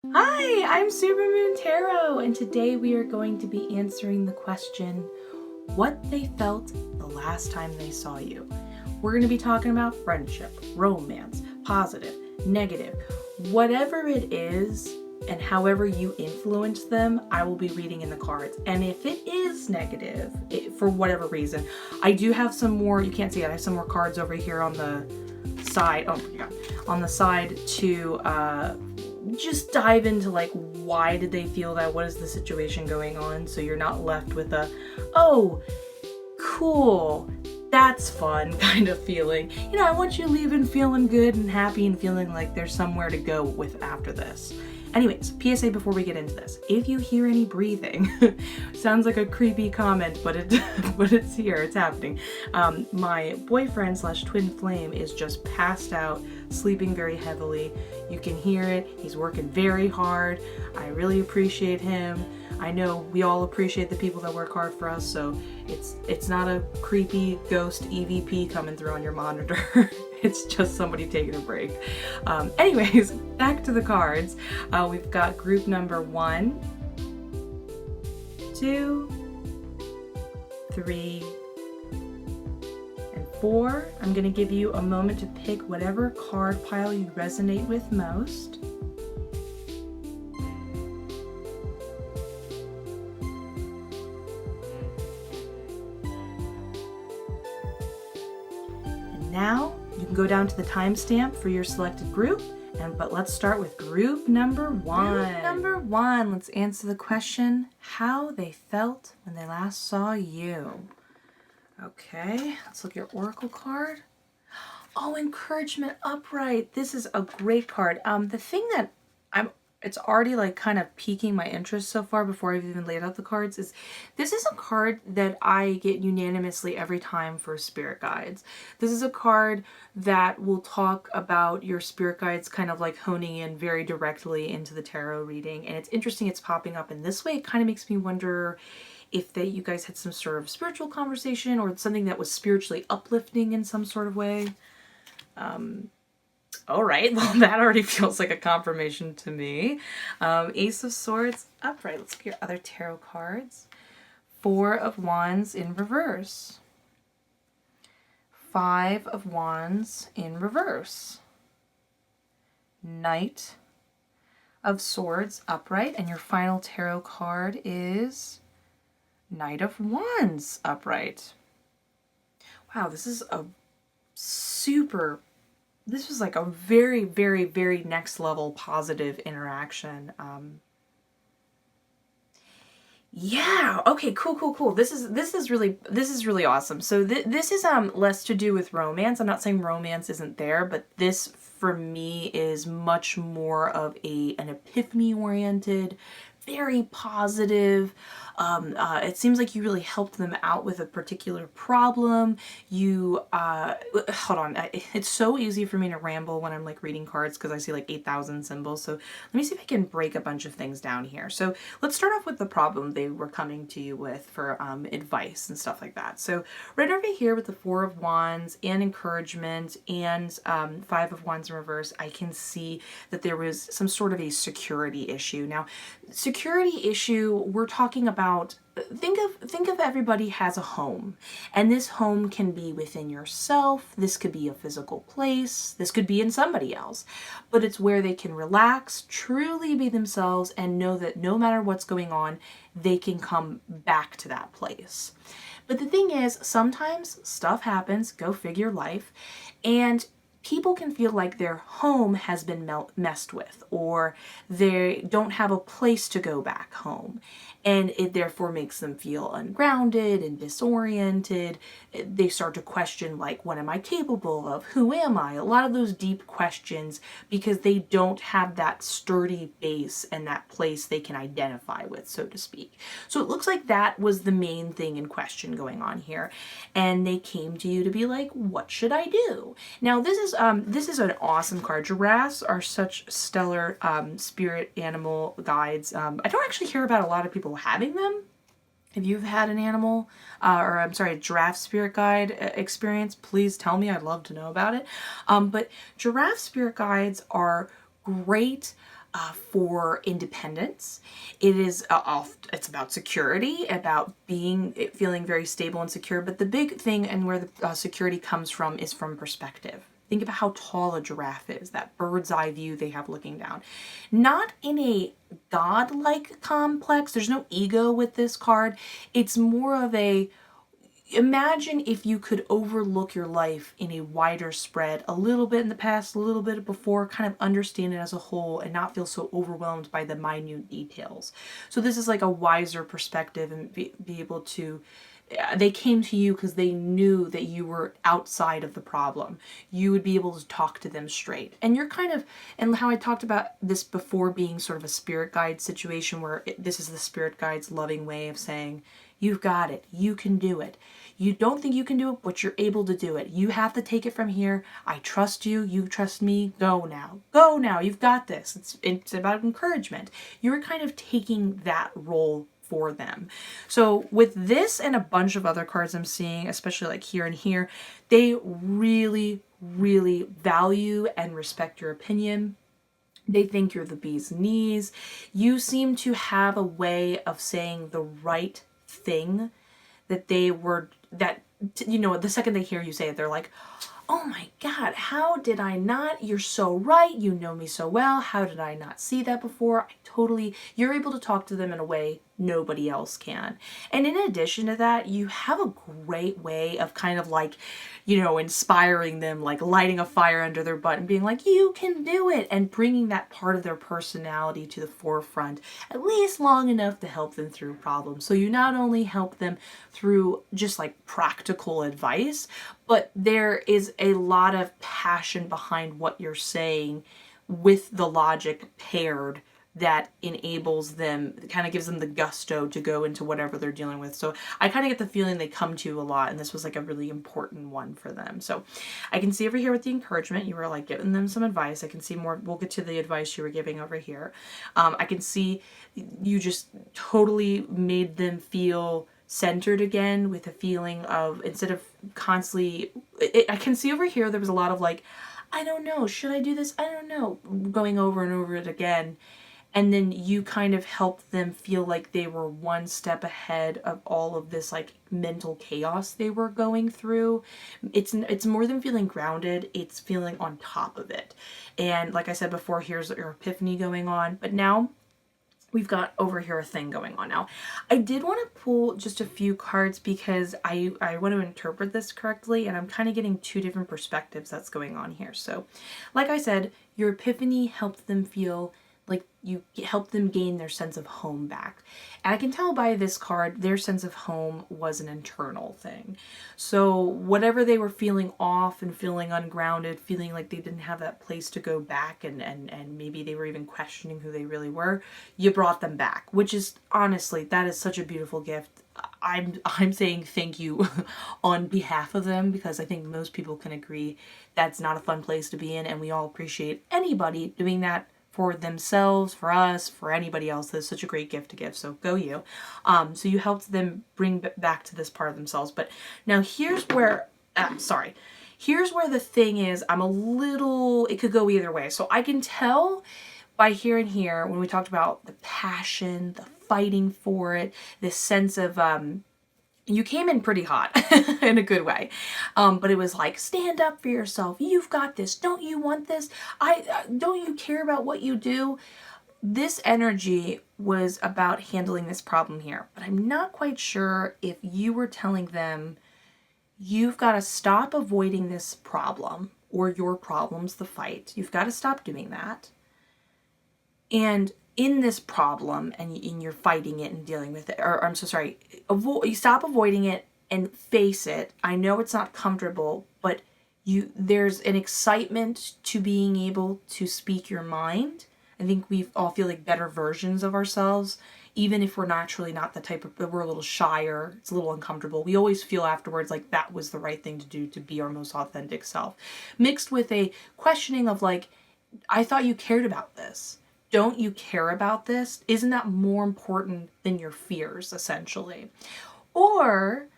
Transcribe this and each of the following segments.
Hi, I'm Supermoon Tarot, and today we are going to be answering the question, what they felt the last time they saw you. We're going to be talking about friendship, romance, positive, negative, whatever it is, and however you influence them, I will be reading in the cards. And if it is negative, for whatever reason, I do have some more, you can't see it, I have some more cards over here on the side, on the side to just dive into like, why did they feel that? What is the situation going on? So you're not left with a, oh, cool, that's fun kind of feeling. You know, I want you leaving feeling good and happy and feeling like there's somewhere to go with after this. Anyways, PSA before we get into this. If you hear any breathing, sounds like a creepy comment, but it's here, it's happening. My boyfriend / twin flame is just passed out, sleeping very heavily. You can hear it. He's working very hard. I really appreciate him. I know we all appreciate the people that work hard for us, so it's not a creepy ghost EVP coming through on your monitor. It's just somebody taking a break. Anyways, back to the cards. We've got group number 1, 2, 3, and 4. I'm going to give you a moment to pick whatever card pile you resonate with most. And now you can go down to the timestamp for your selected group, but let's start with group number 1. Group number 1, let's answer the question, how they felt when they last saw you. Okay, let's look at your oracle card. Oh, encouragement upright. This is a great card. The thing that it's already like kind of piquing my interest so far before I've even laid out the cards is this is a card that I get unanimously every time for spirit guides. This is a card that will talk about your spirit guides kind of like honing in very directly into the tarot reading. And it's interesting it's popping up in this way. It kind of makes me wonder if you guys had some sort of spiritual conversation or something that was spiritually uplifting in some sort of way. All right, well, that already feels like a confirmation to me. Ace of Swords upright. Let's look at your other tarot cards. 4 of Wands in reverse. 5 of Wands in reverse. Knight of Swords upright. And your final tarot card is Knight of Wands upright. Wow, this is a this was like a very, very, very next level positive interaction. Yeah, okay, cool. This is really awesome. So this is less to do with romance. I'm not saying romance isn't there, but this for me is much more of an epiphany oriented, very positive. It seems like you really helped them out with a particular problem. You, hold on, it's so easy for me to ramble when I'm like reading cards because I see like 8,000 symbols. So let me see if I can break a bunch of things down here. So let's start off with the problem they were coming to you with for advice and stuff like that. So right over here with the 4 of Wands and encouragement and 5 of Wands in reverse, I can see that there was some sort of a security issue. Now, security issue, we're talking about, think of everybody has a home, and this home can be within yourself. This could be a physical place. This could be in somebody else, but it's where they can relax, truly be themselves, and know that no matter what's going on, they can come back to that place. But the thing is, sometimes stuff happens, go figure life, and people can feel like their home has been messed with, or they don't have a place to go back home. And it therefore makes them feel ungrounded and disoriented. They start to question, like, what am I capable of? Who am I? A lot of those deep questions because they don't have that sturdy base and that place they can identify with, so to speak. So it looks like that was the main thing in question going on here. And they came to you to be like, what should I do? Now, this is an awesome card. Giraffes are such stellar spirit animal guides. I don't actually hear about a lot of people having them. If you've had an animal, a giraffe spirit guide experience, please tell me. I'd love to know about it. But giraffe spirit guides are great for independence. It's about security, about feeling very stable and secure. But the big thing, and where the security comes from, is from perspective. Think about how tall a giraffe is, that bird's eye view they have looking down. Not in a godlike complex. There's no ego with this card. It's more of a, imagine if you could overlook your life in a wider spread, a little bit in the past, a little bit before, kind of understand it as a whole and not feel so overwhelmed by the minute details. So this is like a wiser perspective, and be able to, they came to you because they knew that you were outside of the problem. You would be able to talk to them straight. And you're kind of, and how I talked about this before being sort of a spirit guide situation where this is the spirit guide's loving way of saying, you've got it. You can do it. You don't think you can do it, but you're able to do it. You have to take it from here. I trust you. You trust me. Go now. Go now. You've got this. It's about encouragement. You're kind of taking that role for them. So with this and a bunch of other cards I'm seeing, especially like here and here, they really, really value and respect your opinion. They think you're the bee's knees. You seem to have a way of saying the right thing that the second they hear you say it, they're like, oh my God, how did I not? You're so right. You know me so well. How did I not see that before? You're able to talk to them in a way nobody else can. And in addition to that, you have a great way of kind of like, inspiring them, like lighting a fire under their butt and being like, you can do it, and bringing that part of their personality to the forefront, at least long enough to help them through problems. So you not only help them through just like practical advice, but there is a lot of passion behind what you're saying with the logic paired that enables them, kind of gives them the gusto to go into whatever they're dealing with. So I kind of get the feeling they come to you a lot, and this was like a really important one for them. So I can see over here with the encouragement, you were like giving them some advice. I can see more, we'll get to the advice you were giving over here. I can see you just totally made them feel centered again, with a feeling of, instead of constantly, I can see over here there was a lot of like, I don't know, should I do this? I don't know, going over and over it again. And then you kind of helped them feel like they were one step ahead of all of this like mental chaos they were going through. It's more than feeling grounded, it's feeling on top of it. And like I said before, here's your epiphany going on. But now we've got over here a thing going on. Now, I did want to pull just a few cards because I want to interpret this correctly, and I'm kind of getting two different perspectives that's going on here. So, like I said, your epiphany helped them feel like you helped them gain their sense of home back. And I can tell by this card, their sense of home was an internal thing. So whatever they were feeling off and feeling ungrounded, feeling like they didn't have that place to go back, and maybe they were even questioning who they really were, you brought them back, which is, honestly, that is such a beautiful gift. I'm saying thank you on behalf of them, because I think most people can agree that's not a fun place to be in, and we all appreciate anybody doing that for themselves, for us, for anybody else. That's such a great gift to give, so go you. So you helped them bring back to this part of themselves. But now here's where, here's where the thing is, it could go either way. So I can tell by here and here, when we talked about the passion, the fighting for it, this sense of, you came in pretty hot in a good way. But it was like, stand up for yourself. You've got this. Don't you want this? Don't you care about what you do? This energy was about handling this problem here. But I'm not quite sure if you were telling them, you've got to stop avoiding this problem, or your problem's the fight. You've got to stop doing that. And in this problem, and you're fighting it and dealing with it, or I'm so sorry, you stop avoiding it and face it. I know it's not comfortable, but there's an excitement to being able to speak your mind. I think we all feel like better versions of ourselves, even if we're naturally not the type of, we're a little shyer, it's a little uncomfortable. We always feel afterwards like that was the right thing to do to be our most authentic self. Mixed with a questioning of like, I thought you cared about this. Don't you care about this? Isn't that more important than your fears, essentially? Or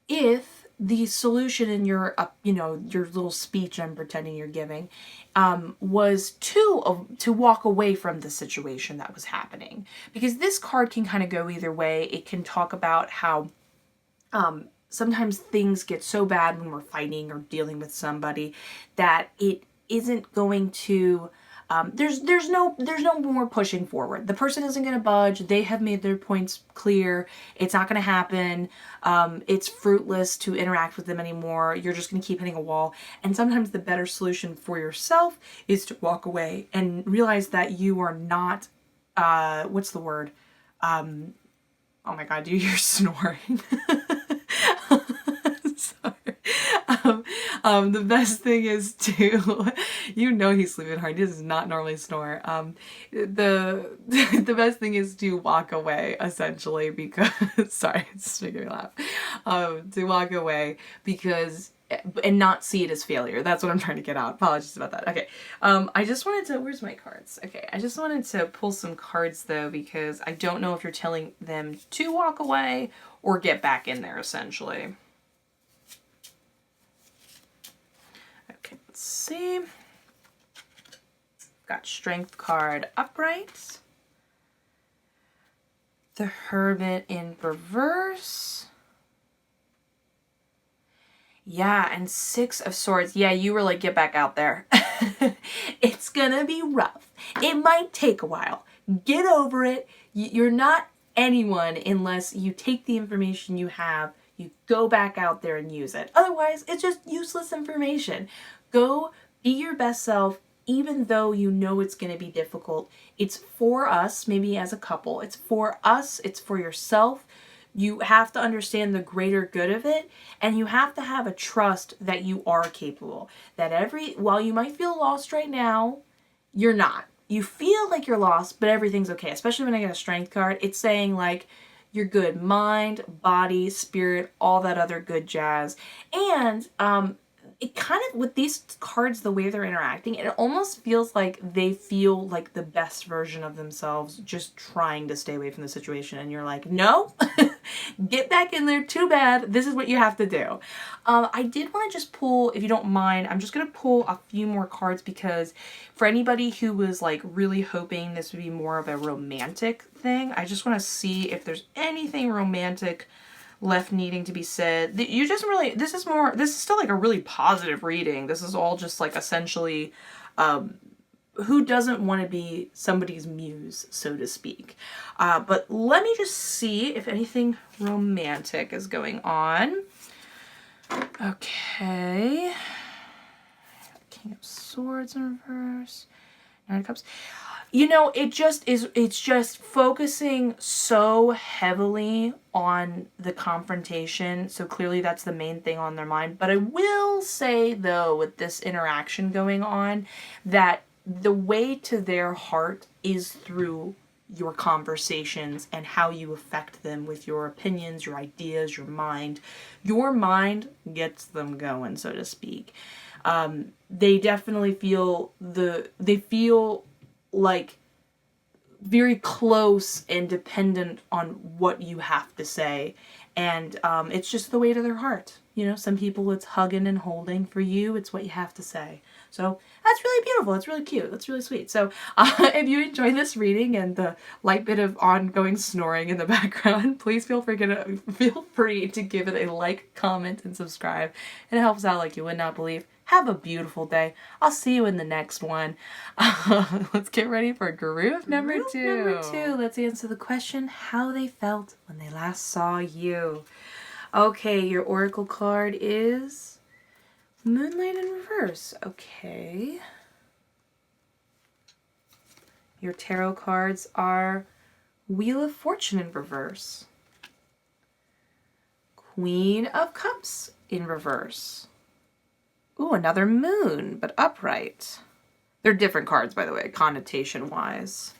if the solution in your, your little speech I'm pretending you're giving, was to walk away from the situation that was happening. Because this card can kind of go either way. It can talk about how sometimes things get so bad when we're fighting or dealing with somebody that it isn't going to, there's no more pushing forward. The person isn't going to budge. They have made their points clear. It's not going to happen. It's fruitless to interact with them anymore. You're just going to keep hitting a wall. And sometimes the better solution for yourself is to walk away and realize that you are not, what's the word? Oh my God, do you hear snoring? The best thing is to, he's sleeping hard. He does not normally snore. The best thing is to walk away, essentially, because, sorry, it's making me laugh. To walk away because, and not see it as failure. That's what I'm trying to get out. Apologies about that. Okay. I just wanted to, where's my cards? Okay. I just wanted to pull some cards though, because I don't know if you're telling them to walk away or get back in there, essentially. Okay, let's see. Got Strength card upright. The Hermit in reverse. Yeah, and Six of Swords. Yeah, you were like, get back out there. It's gonna be rough. It might take a while. Get over it. You're not anyone unless you take the information you have, you go back out there and use it. Otherwise, it's just useless information. Go be your best self, even though you know it's going to be difficult. It's for us, maybe as a couple. It's for us. It's for yourself. You have to understand the greater good of it, and you have to have a trust that you are capable. That while you might feel lost right now, you're not. You feel like you're lost, but everything's okay. Especially when I get a Strength card, it's saying like, you're good. Mind, body, spirit, all that other good jazz. And it kind of, with these cards, the way they're interacting, it almost feels like they feel like the best version of themselves, just trying to stay away from the situation. And you're like, no, get back in there. Too bad. This is what you have to do. I did want to just pull, if you don't mind, I'm just going to pull a few more cards because for anybody who was like really hoping this would be more of a romantic thing, I just want to see if there's anything romantic left needing to be said. You just really, this is still like a really positive reading. This is all just like essentially, who doesn't want to be somebody's muse, so to speak. But let me just see if anything romantic is going on. Okay. King of Swords in reverse. Nine of Cups. It's just focusing so heavily on the confrontation. So clearly that's the main thing on their mind. But I will say, though, with this interaction going on, that the way to their heart is through your conversations and how you affect them with your opinions, your ideas, your mind. Your mind gets them going, so to speak. They definitely feel like very close and dependent on what you have to say. And it's just the way to their heart. Some people it's hugging and holding. For you, it's what you have to say. So that's really beautiful. That's really cute. That's really sweet. So if you enjoyed this reading and the light bit of ongoing snoring in the background, please feel free to give it a like, comment, and subscribe. It helps out like you would not believe. Have a beautiful day. I'll see you in the next one. Let's get ready for group number two. Let's answer the question, how they felt when they last saw you. Okay, your oracle card is Moonlight in reverse. Okay. Your tarot cards are Wheel of Fortune in reverse. Queen of Cups in reverse. Ooh, another moon, but upright. They're different cards, by the way, connotation-wise.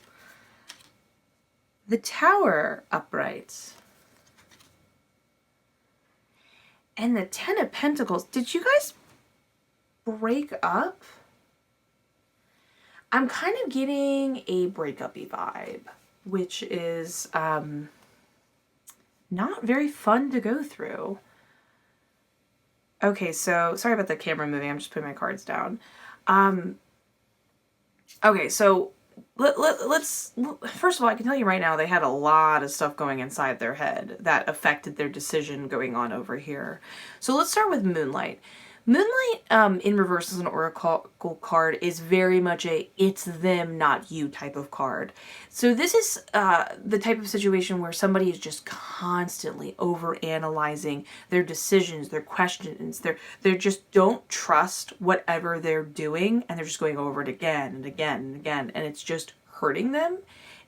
The Tower upright. And the Ten of Pentacles. Did you guys break up? I'm kind of getting a breakup-y vibe, which is not very fun to go through. Okay, so sorry about the camera moving. I'm just putting my cards down. Okay, so let's first of all, I can tell you right now they had a lot of stuff going inside their head that affected their decision going on over here. So let's start with Moonlight. Moonlight in reverse as an oracle card is very much a it's them not you type of card. So this is the type of situation where somebody is just constantly over analyzing their decisions, their questions. They're just don't trust whatever they're doing, and they're just going over it again and again and again, and it's just hurting them,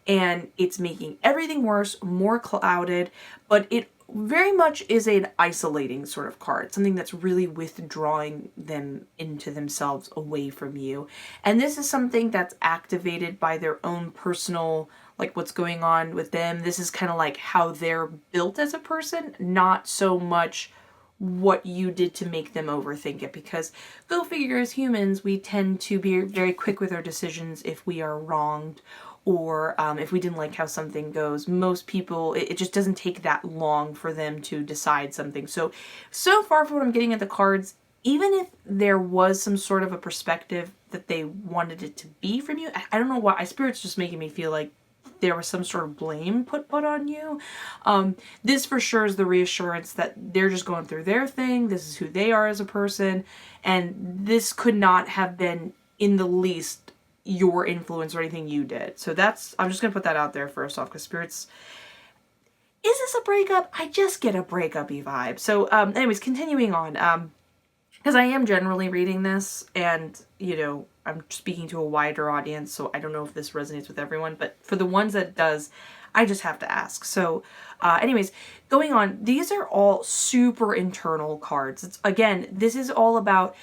and it's making everything worse, more clouded, but it very much is an isolating sort of card, something that's really withdrawing them into themselves away from you. And this is something that's activated by their own personal, like what's going on with them. This is kind of like how they're built as a person, not so much what you did to make them overthink it, because go figure, as humans we tend to be very quick with our decisions if we are wronged, or if we didn't like how something goes. Most people, it just doesn't take that long for them to decide something. So far from what I'm getting at the cards, even if there was some sort of a perspective that they wanted it to be from you, I don't know why, Spirit's just making me feel like there was some sort of blame put on you. This for sure is the reassurance that they're just going through their thing. This is who they are as a person. And this could not have been in the least your influence or anything you did. So I'm just going to put that out there first off, because Spirit's, is this a breakup? I just get a breakup-y vibe. So anyways, continuing on, because I am generally reading this, and, you know, I'm speaking to a wider audience, so I don't know if this resonates with everyone, but for the ones that it does, I just have to ask. So anyways, going on, these are all super internal cards. Again, this is all about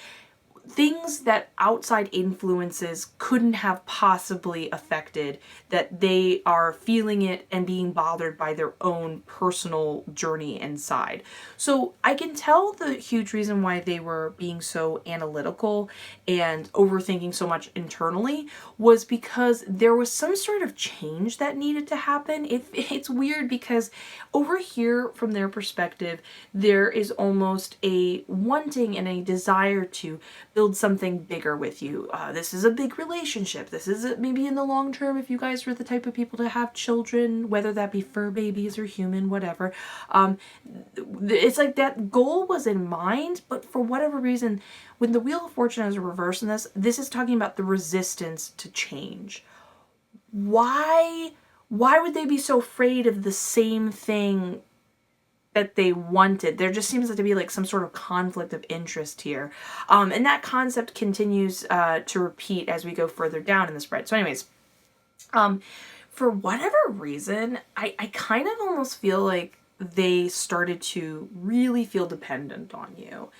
things that outside influences couldn't have possibly affected, that they are feeling it and being bothered by their own personal journey inside. So I can tell the huge reason why they were being so analytical and overthinking so much internally was because there was some sort of change that needed to happen. It's weird because over here, from their perspective, there is almost a wanting and a desire to build something bigger with you. This is a big relationship. This is maybe in the long term, if you guys are the type of people to have children, whether that be fur babies or human, whatever. It's like that goal was in mind, but for whatever reason, when the Wheel of Fortune has a reverse in this is talking about the resistance to change. Why would they be so afraid of the same thing that they wanted? There just seems to be like some sort of conflict of interest here. And that concept continues to repeat as we go further down in the spread. So anyways, for whatever reason, I kind of almost feel like they started to really feel dependent on you.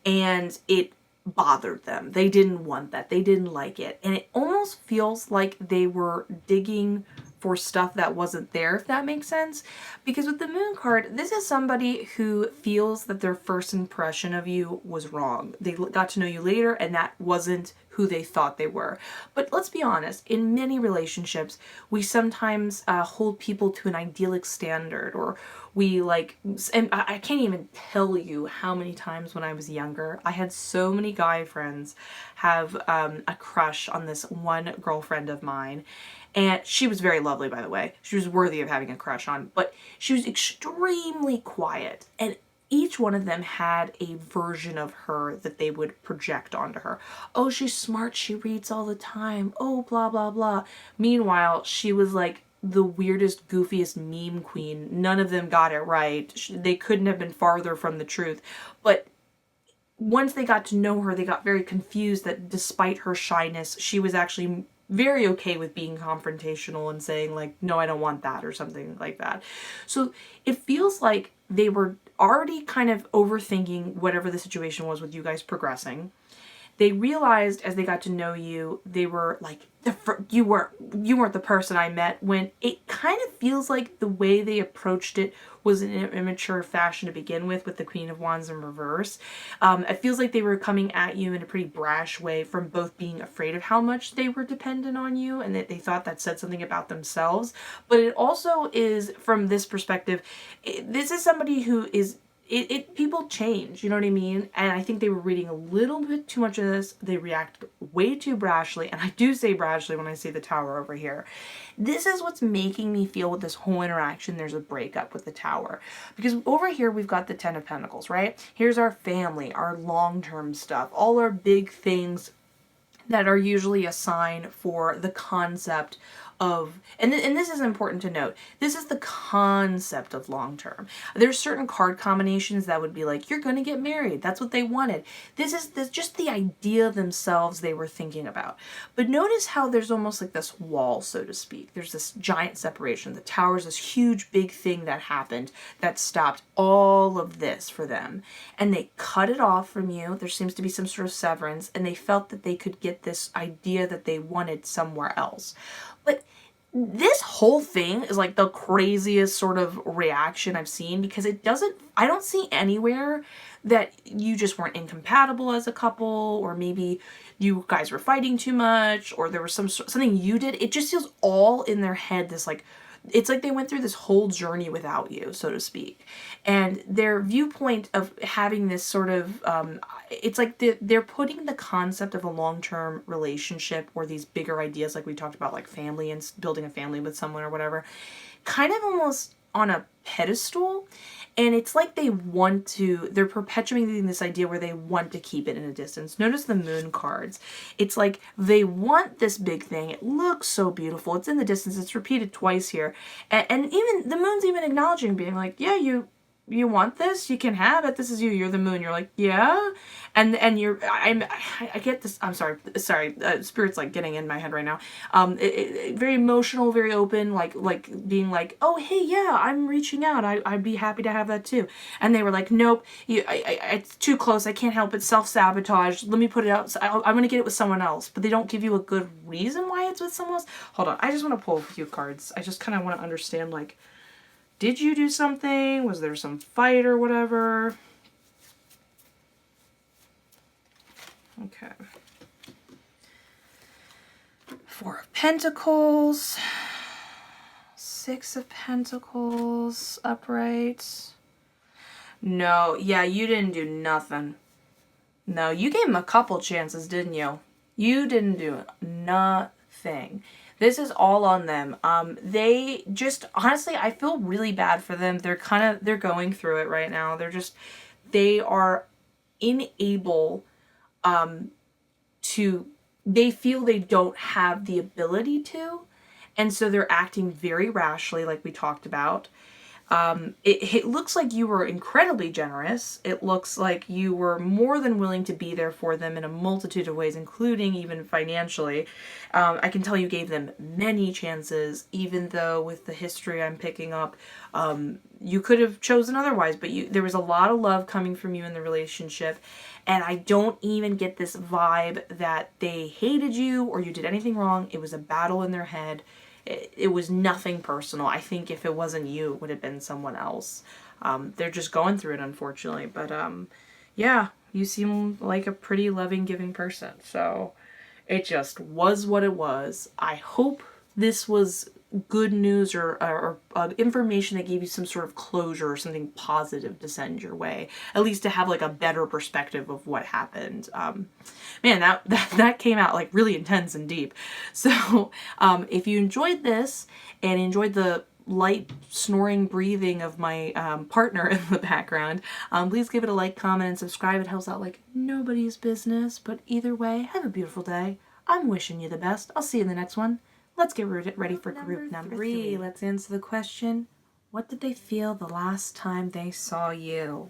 And it bothered them. They didn't want that. They didn't like it. And it almost feels like they were digging for stuff that wasn't there, if that makes sense. Because with the Moon card, this is somebody who feels that their first impression of you was wrong. They got to know you later, and that wasn't who they thought they were. But let's be honest, in many relationships, we sometimes hold people to an idyllic standard, or we like, and I can't even tell you how many times when I was younger, I had so many guy friends have a crush on this one girlfriend of mine. And she was very lovely, by the way. She was worthy of having a crush on, but she was extremely quiet. And each one of them had a version of her that they would project onto her. Oh, she's smart. She reads all the time. Oh, blah, blah, blah. Meanwhile, she was like the weirdest, goofiest meme queen. None of them got it right. They couldn't have been farther from the truth. But once they got to know her, they got very confused that despite her shyness, she was actually very okay with being confrontational and saying like, no, I don't want that, or something like that. So it feels like they were already kind of overthinking whatever the situation was with you guys progressing. They realized as they got to know you, they were like, you weren't the person I met, when it kind of feels like the way they approached it was in an immature fashion to begin with the Queen of Wands in reverse. It feels like they were coming at you in a pretty brash way, from both being afraid of how much they were dependent on you and that they thought that said something about themselves. But it also is, from this perspective, this is somebody who is people change, you know what I mean? And I think they were reading a little bit too much of this. They reacted way too brashly, and I do say brashly when I see the tower over here. This is what's making me feel with this whole interaction there's a breakup with the tower. Because over here we've got the Ten of Pentacles, right? Here's our family, our long-term stuff, all our big things that are usually a sign for the concept of, and this is important to note, this is the concept of long term. There's certain card combinations that would be like, you're going to get married. That's what they wanted. This is just the idea themselves they were thinking about. But notice how there's almost like this wall, so to speak. There's this giant separation. The tower is this huge big thing that happened that stopped all of this for them. And they cut it off from you. There seems to be some sort of severance, and they felt that they could get this idea that they wanted somewhere else. But this whole thing is like the craziest sort of reaction I've seen, because I don't see anywhere that you just weren't incompatible as a couple, or maybe you guys were fighting too much, or there was something you did. It just feels all in their head, this like, it's like they went through this whole journey without you, so to speak. And their viewpoint of having this sort of, it's like they're putting the concept of a long-term relationship, or these bigger ideas like we talked about, like family and building a family with someone or whatever, kind of almost on a pedestal. And it's like they're perpetuating this idea where they want to keep it in a distance. Notice the moon cards. It's like they want this big thing. It looks so beautiful. It's in the distance. It's repeated twice here. And even the moon's even acknowledging, being like, yeah, you want this? You can have it. This is you. You're the moon. You're like, yeah. And I get this. I'm sorry. Spirit's like getting in my head right now. Very emotional, very open, like being like, oh, hey, yeah, I'm reaching out. I'd be happy to have that too. And they were like, nope, it's too close. I can't help it. Self-sabotage. Let me put it out. I'm going to get it with someone else. But they don't give you a good reason why it's with someone else. Hold on. I just want to pull a few cards. I just kind of want to understand, like, did you do something? Was there some fight or whatever? Okay. Four of Pentacles. Six of Pentacles upright. No, yeah, you didn't do nothing. No, you gave him a couple chances, didn't you? You didn't do nothing. This is all on them. They just, honestly, I feel really bad for them. They're going through it right now. They are unable they feel they don't have the ability to, and so they're acting very rashly, like we talked about. It looks like you were incredibly generous. It looks like you were more than willing to be there for them in a multitude of ways, including even financially. I can tell you gave them many chances, even though with the history I'm picking up, you could have chosen otherwise, but there was a lot of love coming from you in the relationship. And I don't even get this vibe that they hated you or you did anything wrong. It was a battle in their head. It was nothing personal. I think if it wasn't you, it would have been someone else. They're just going through it, unfortunately. But yeah, you seem like a pretty loving, giving person. So it just was what it was. I hope this was good news or information that gave you some sort of closure or something positive to send your way, at least to have like a better perspective of what happened. Man, that came out like really intense and deep. So if you enjoyed this and enjoyed the light snoring breathing of my partner in the background, please give it a like, comment, and subscribe. It helps out like nobody's business. But either way, have a beautiful day. I'm wishing you the best. I'll see you in the next one. Let's get ready for group number 3. Let's answer the question, what did they feel the last time they saw you?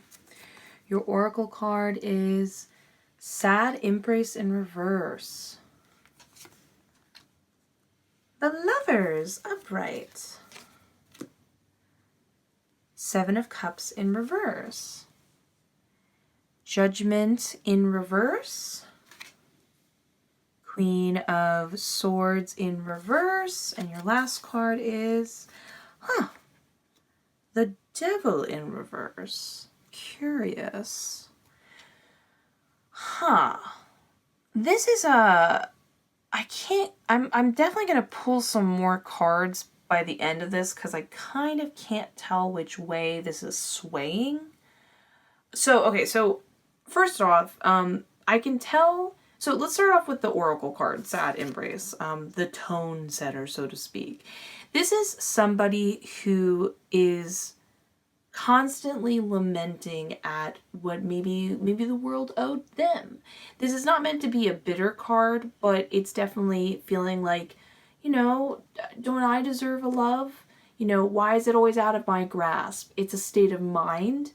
Your oracle card is Sad Embrace in reverse. The Lovers upright. Seven of Cups in reverse. Judgment in reverse. Queen of Swords in reverse. And your last card is, the Devil in reverse. Curious. This is I'm definitely going to pull some more cards by the end of this because I kind of can't tell which way this is swaying. So first off, I can tell. So let's start off with the Oracle card, Sad Embrace, the tone setter, so to speak. This is somebody who is constantly lamenting at what maybe the world owed them. This is not meant to be a bitter card, but it's definitely feeling like, don't I deserve a love? Why is it always out of my grasp? It's a state of mind.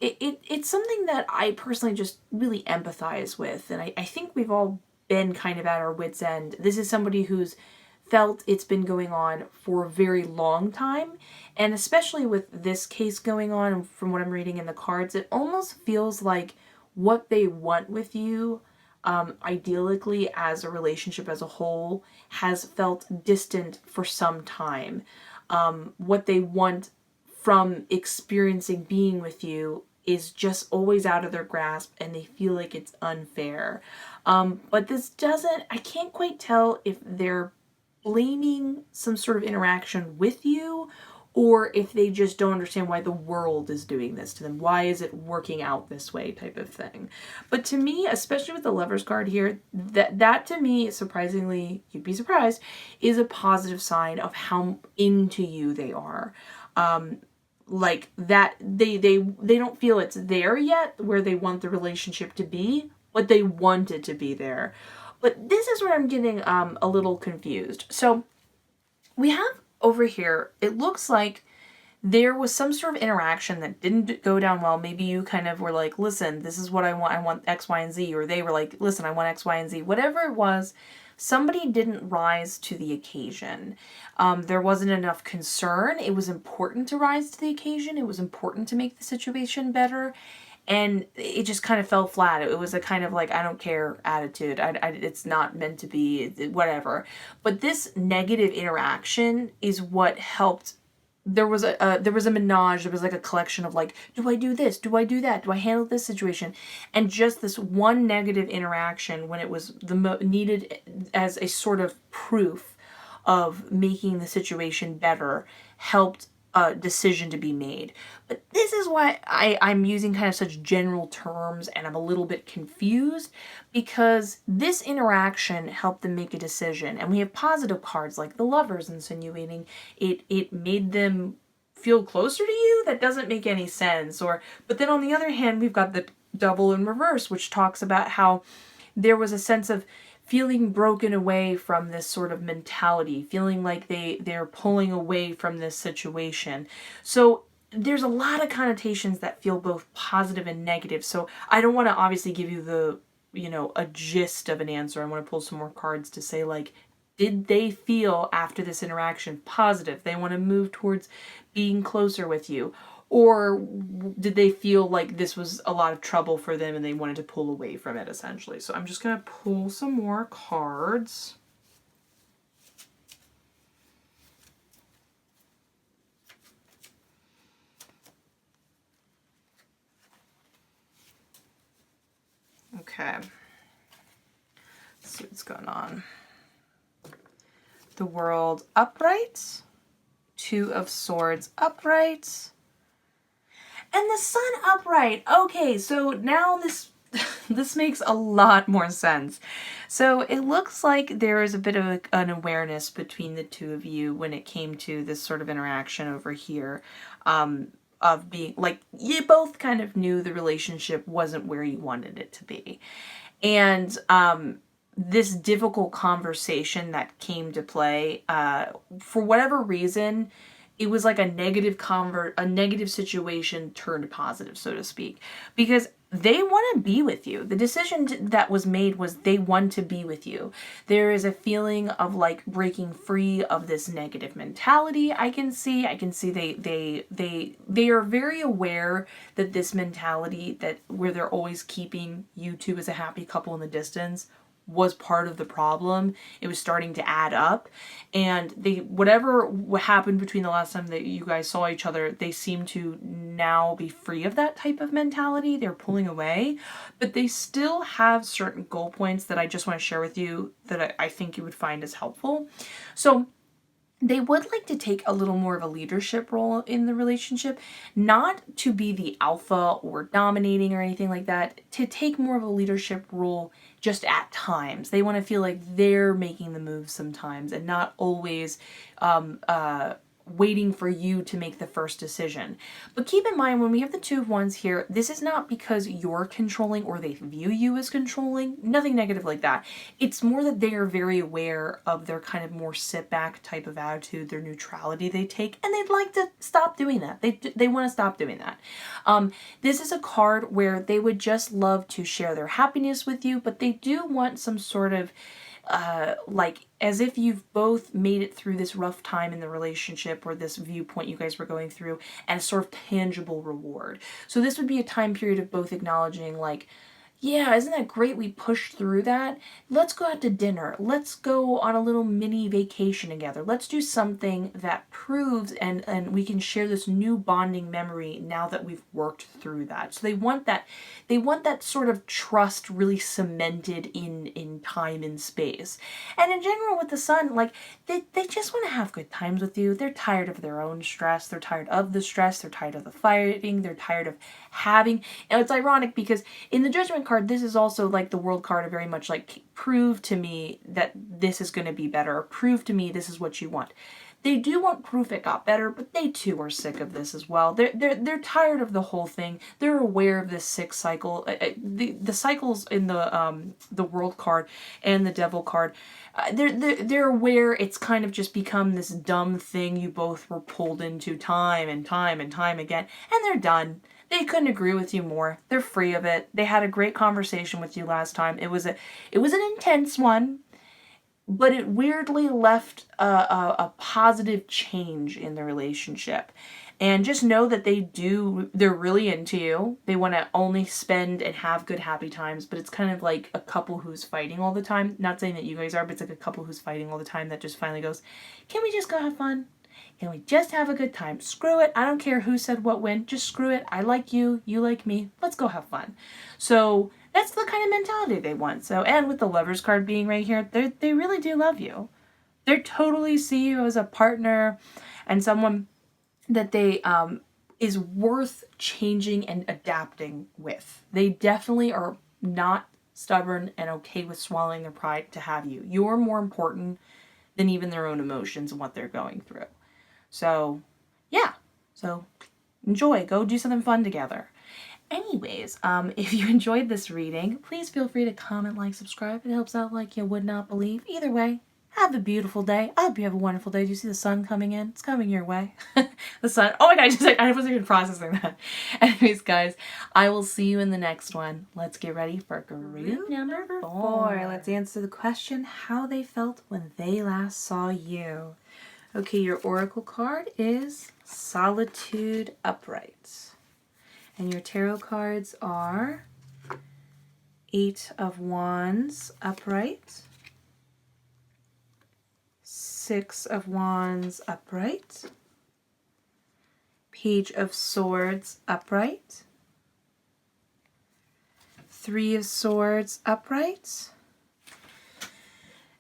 It's something that I personally just really empathize with, and I think we've all been kind of at our wits' end. This is somebody who's felt it's been going on for a very long time, and especially with this case going on, from what I'm reading in the cards, it almost feels like what they want with you, ideally as a relationship as a whole, has felt distant for some time. What they want from experiencing being with you is just always out of their grasp, and they feel like it's unfair. But this doesn't, I can't quite tell if they're blaming some sort of interaction with you, or if they just don't understand why the world is doing this to them. Why is it working out this way, type of thing. But to me, especially with the Lovers card here, that to me, surprisingly, you'd be surprised, is a positive sign of how into you they are. Like that they don't feel it's there yet where they want the relationship to be, but they want it to be there. But this is where I'm getting a little confused. So we have over here, it looks like there was some sort of interaction that didn't go down well. Maybe you kind of were like, listen, this is what I want X, Y, and Z. Or they were like, listen, I want X, Y, and Z. Whatever it was, somebody didn't rise to the occasion. There wasn't enough concern. It was important to rise to the occasion. It was important to make the situation better. And it just kind of fell flat. It was a kind of like, I don't care attitude. It's not meant to be, whatever. But this negative interaction is what helped. There was a menage. There was like a collection of like, do I do this? Do I do that? Do I handle this situation? And just this one negative interaction, when it was needed as a sort of proof of making the situation better, helped a decision to be made. But this is why I'm using kind of such general terms, and I'm a little bit confused, because this interaction helped them make a decision. And we have positive cards like the Lovers, insinuating it made them feel closer to you. That doesn't make any sense. But then on the other hand, we've got the Double in reverse, which talks about how there was a sense of feeling broken away from this sort of mentality, feeling like they're pulling away from this situation. So there's a lot of connotations that feel both positive and negative. So I don't want to obviously give you the, a gist of an answer. I want to pull some more cards to say, like, did they feel after this interaction positive? They want to move towards being closer with you. Or did they feel like this was a lot of trouble for them and they wanted to pull away from it, essentially? So I'm just going to pull some more cards. Okay. Let's see what's going on. The World upright. Two of Swords upright. And the Sun upright. Okay, so now this makes a lot more sense. So it looks like there is a bit of an awareness between the two of you when it came to this sort of interaction over here, of being like, you both kind of knew the relationship wasn't where you wanted it to be. And this difficult conversation that came to play, for whatever reason, it was like a negative situation turned positive, so to speak, because they want to be with you. The decision that was made was they want to be with you. There is a feeling of like breaking free of this negative mentality. I can see they are very aware that this mentality, that where they're always keeping you two as a happy couple in the distance, was part of the problem. It was starting to add up, and whatever happened between the last time that you guys saw each other, they seem to now be free of that type of mentality. They're pulling away, but they still have certain goal points that I just want to share with you that I think you would find as helpful. So they would like to take a little more of a leadership role in the relationship, not to be the alpha or dominating or anything like that, to take more of a leadership role just at times. They want to feel like they're making the moves sometimes and not always waiting for you to make the first decision. But keep in mind, when we have the Two of Wands here, this is not because you're controlling or they view you as controlling. Nothing negative like that. It's more that they are very aware of their kind of more sit back type of attitude, their neutrality they take, and they'd like to stop doing that. They want to stop doing that. This is a card where they would just love to share their happiness with you, but they do want some sort of like as if you've both made it through this rough time in the relationship or this viewpoint you guys were going through, and a sort of tangible reward. So this would be a time period of both acknowledging like, yeah, isn't that great we pushed through that? Let's go out to dinner. Let's go on a little mini vacation together. Let's do something that proves and we can share this new bonding memory now that we've worked through that. So they want that sort of trust really cemented in time and space. And in general with the Sun, like they just want to have good times with you. They're tired of their own stress. They're tired of the stress. They're tired of the fighting. They're tired of having, and it's ironic because in the Judgment card, this is also like the World card, very much like prove to me that this is going to be better, or prove to me this is what you want. They do want proof it got better, but they too are sick of this as well. They're tired of the whole thing. They're aware of this sick cycle. The cycles in the World card and the Devil card. They're aware it's kind of just become this dumb thing you both were pulled into time and time and time again, and they're done. They couldn't agree with you more. They're free of it. They had a great conversation with you last time. It was an intense one, but it weirdly left a positive change in the relationship. And just know that they're really into you. They want to only spend and have good, happy times, but it's kind of like a couple who's fighting all the time. Not saying that you guys are, but it's like a couple who's fighting all the time that just finally goes, can we just go have fun? Can we just have a good time? Screw it. I don't care who said what when. Just screw it. I like you. You like me. Let's go have fun. So that's the kind of mentality they want. So, and with the Lovers card being right here, they really do love you. They totally see you as a partner and someone that they is worth changing and adapting with. They definitely are not stubborn and okay with swallowing their pride to have you. You're more important than even their own emotions and what they're going through. So, yeah. So, enjoy. Go do something fun together. Anyways, if you enjoyed this reading, please feel free to comment, like, subscribe. It helps out like you would not believe. Either way, have a beautiful day. I hope you have a wonderful day. Do you see the sun coming in? It's coming your way. The sun. Oh my god, I wasn't even processing that. Anyways, guys, I will see you in the next one. Let's get ready for group number 4. Let's answer the question, how they felt when they last saw you. Okay, your oracle card is Solitude Upright. And your tarot cards are 8 of Wands upright, 6 of Wands upright, Page of Swords upright, 3 of Swords upright,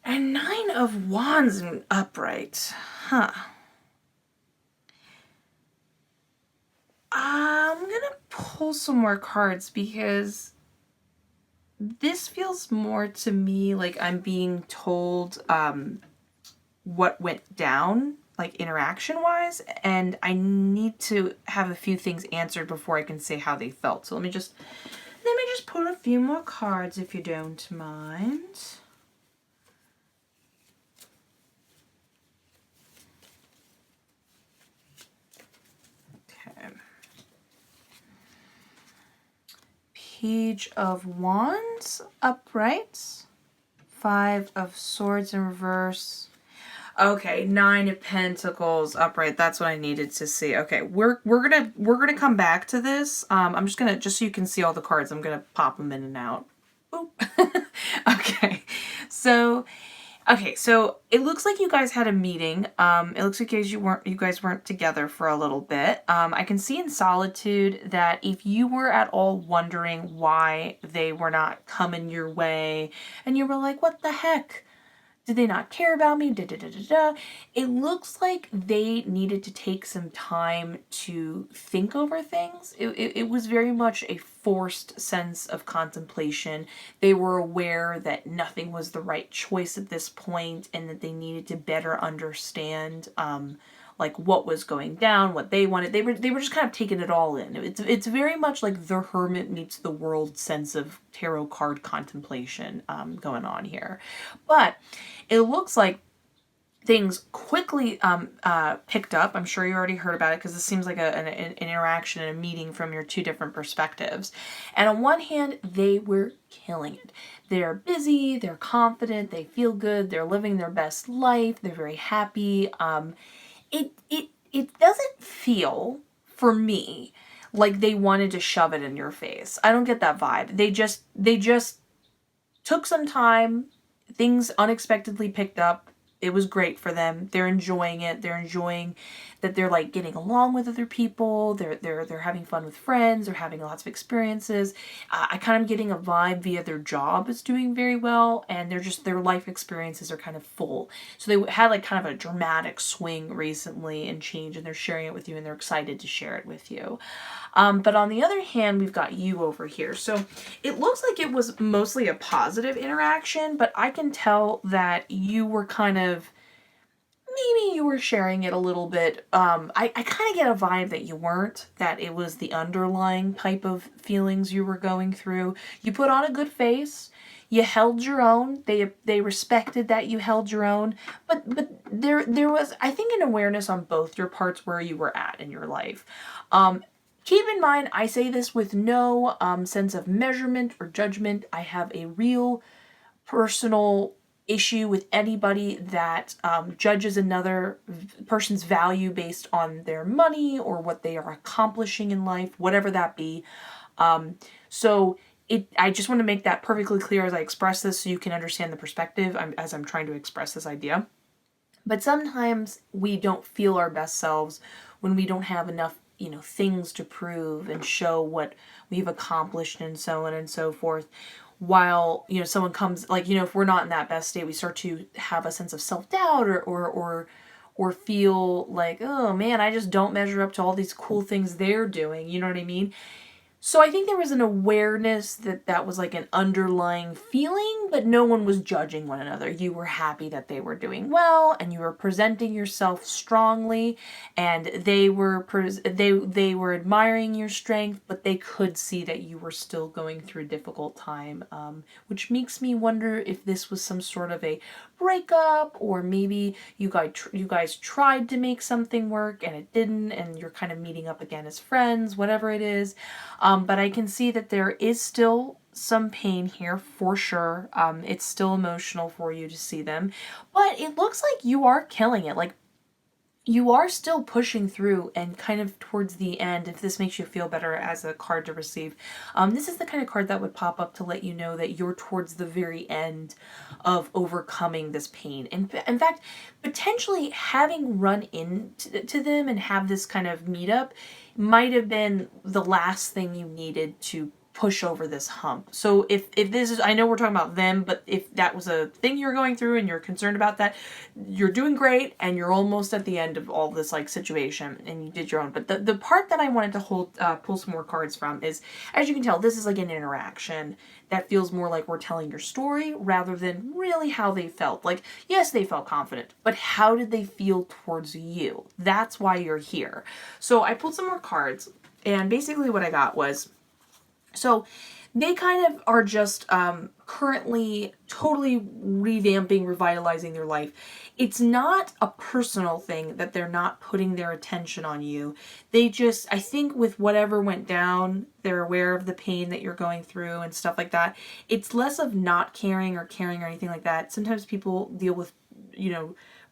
and 9 of Wands upright. Huh. I'm gonna pull some more cards because this feels more to me like I'm being told what went down, like interaction-wise, and I need to have a few things answered before I can say how they felt. So let me just pull a few more cards if you don't mind. Page of Wands upright, 5 of Swords in reverse. Okay, 9 of Pentacles upright. That's what I needed to see. Okay, we're gonna come back to this. I'm just gonna, just so you can see all the cards, I'm gonna pop them in and out. Oop. Okay, so it looks like you guys had a meeting. It looks like you guys weren't together for a little bit. I can see in Solitude that if you were at all wondering why they were not coming your way, and you were like, what the heck? Did they not care about me? Da, da, da, da, da. It looks like they needed to take some time to think over things. It was very much a forced sense of contemplation. They were aware that nothing was the right choice at this point and that they needed to better understand like what was going down, what they wanted. They were just kind of taking it all in. It's very much like the Hermit meets the World sense of tarot card contemplation going on here. But it looks like things quickly picked up. I'm sure you already heard about it because this seems like an interaction and a meeting from your two different perspectives. And on one hand, they were killing it. They're busy, they're confident, they feel good, they're living their best life, they're very happy. It doesn't feel, for me, like they wanted to shove it in your face. I don't get that vibe. They just took some time. Things unexpectedly picked up. It was great for them. They're enjoying it. They're enjoying that they're like getting along with other people. They're having fun with friends. They're having lots of experiences. I kind of getting a vibe via their job is doing very well, and their life experiences are kind of full. So they had like kind of a dramatic swing recently and change, and they're sharing it with you, and they're excited to share it with you. But on the other hand, we've got you over here. So it looks like it was mostly a positive interaction, but I can tell that you were kind of, maybe you were sharing it a little bit. I kind of get a vibe that you weren't, that it was the underlying type of feelings you were going through. You put on a good face. You held your own. They respected that you held your own. But there was, I think, an awareness on both your parts where you were at in your life. Keep in mind, I say this with no sense of measurement or judgment. I have a real personal issue with anybody that judges another person's value based on their money or what they are accomplishing in life, whatever that be. I just want to make that perfectly clear as I express this so you can understand the perspective as I'm trying to express this idea. But sometimes we don't feel our best selves when we don't have enough things to prove and show what we've accomplished and so on and so forth. While, someone comes, like, if we're not in that best state, we start to have a sense of self-doubt or feel like, oh man, I just don't measure up to all these cool things they're doing. You know what I mean? So I think there was an awareness that was like an underlying feeling, but no one was judging one another. You were happy that they were doing well, and you were presenting yourself strongly, and they were admiring your strength, but they could see that you were still going through a difficult time, which makes me wonder if this was some sort of a breakup, or maybe you guys tried to make something work and it didn't, and you're kind of meeting up again as friends, whatever it is. But I can see that there is still some pain here for sure. It's still emotional for you to see them, but it looks like you are killing it. Like, you are still pushing through, and kind of towards the end, if this makes you feel better as a card to receive, this is the kind of card that would pop up to let you know that you're towards the very end of overcoming this pain. And in fact, potentially having run into them and have this kind of meetup might have been the last thing you needed to push over this hump. So if this is, I know we're talking about them, but if that was a thing you're going through and you're concerned about that, you're doing great and you're almost at the end of all this like situation and you did your own. But the part that I wanted to pull some more cards from is, as you can tell, this is like an interaction that feels more like we're telling your story rather than really how they felt. Like, yes, they felt confident, but how did they feel towards you? That's why you're here. So I pulled some more cards, and basically what I got was, so they kind of are just currently totally revamping, revitalizing their life. It's not a personal thing that they're not putting their attention on you. They just, I think with whatever went down, they're aware of the pain that you're going through and stuff like that. It's less of not caring or caring or anything like that. Sometimes people deal with,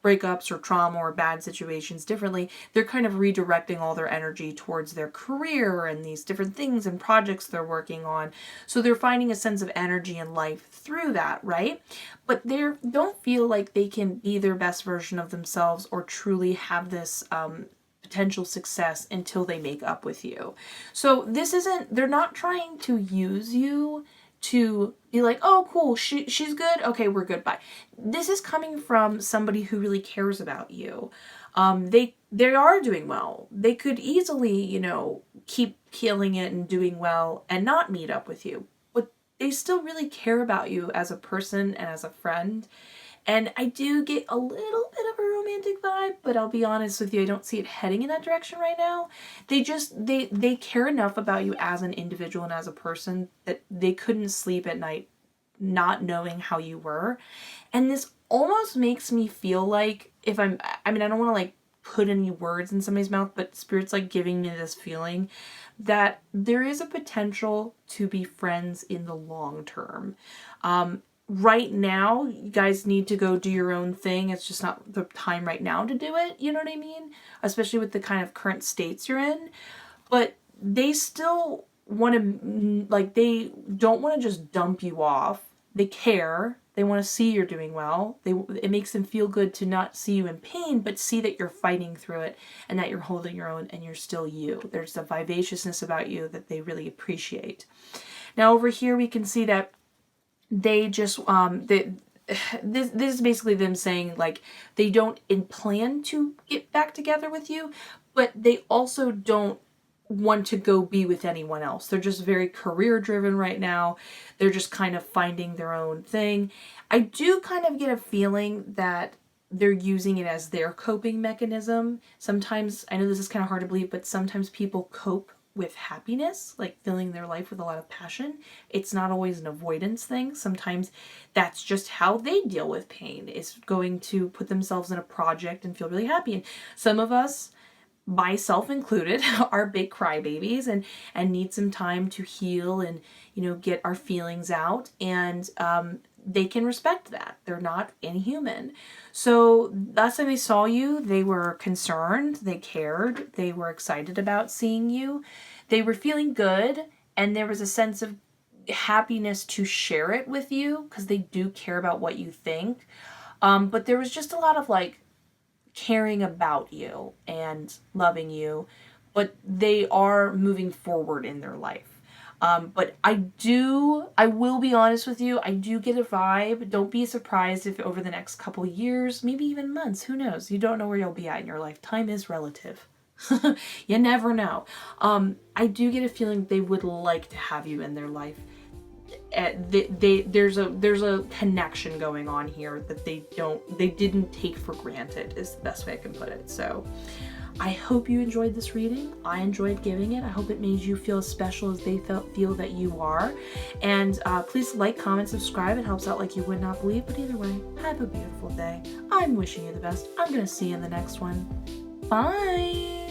breakups or trauma or bad situations differently. They're kind of redirecting all their energy towards their career and these different things and projects they're working on. So they're finding a sense of energy and life through that, right? But they don't feel like they can be their best version of themselves or truly have this potential success until they make up with you. So this isn't, they're not trying to use you to be like, oh, cool, she's good. Okay, we're good. Bye. This is coming from somebody who really cares about you. They are doing well. They could easily, you know, keep killing it and doing well and not meet up with you, but they still really care about you as a person and as a friend. And I do get a little bit of a romantic vibe, but I'll be honest with you, I don't see it heading in that direction right now. They care enough about you as an individual and as a person that they couldn't sleep at night not knowing how you were. And this almost makes me feel like I don't want to like put any words in somebody's mouth, but Spirit's like giving me this feeling that there is a potential to be friends in the long term. Right now, you guys need to go do your own thing. It's just not the time right now to do it. You know what I mean? Especially with the kind of current states you're in. But they still want to, like, they don't want to just dump you off. They care. They want to see you're doing well. It makes them feel good to not see you in pain, but see that you're fighting through it and that you're holding your own and you're still you. There's a vivaciousness about you that they really appreciate. Now over here we can see that they just this is basically them saying like they don't plan to get back together with you, but they also don't want to go be with anyone else. They're just very career driven right now. They're just kind of finding their own thing. I do kind of get a feeling that they're using it as their coping mechanism. Sometimes, I know this is kind of hard to believe, but sometimes people cope with happiness, like filling their life with a lot of passion. It's not always an avoidance thing. Sometimes that's just how they deal with pain, is going to put themselves in a project and feel really happy. And some of us, myself included, are big crybabies and need some time to heal and, you know, get our feelings out. And they can respect that. They're not inhuman. So last time they saw you, they were concerned, they cared, they were excited about seeing you, they were feeling good, and there was a sense of happiness to share it with you because they do care about what you think. But there was just a lot of like caring about you and loving you, but they are moving forward in their life. But I will be honest with you, I do get a vibe. Don't be surprised if over the next couple years, maybe even months, who knows? You don't know where you'll be at in your life. Time is relative. You never know. I do get a feeling they would like to have you in their life. There's a connection going on here that they didn't take for granted, is the best way I can put it. So I hope you enjoyed this reading. I enjoyed giving it. I hope it made you feel as special as they feel that you are. And please like, comment, subscribe. It helps out like you would not believe. But either way, have a beautiful day. I'm wishing you the best. I'm going to see you in the next one. Bye.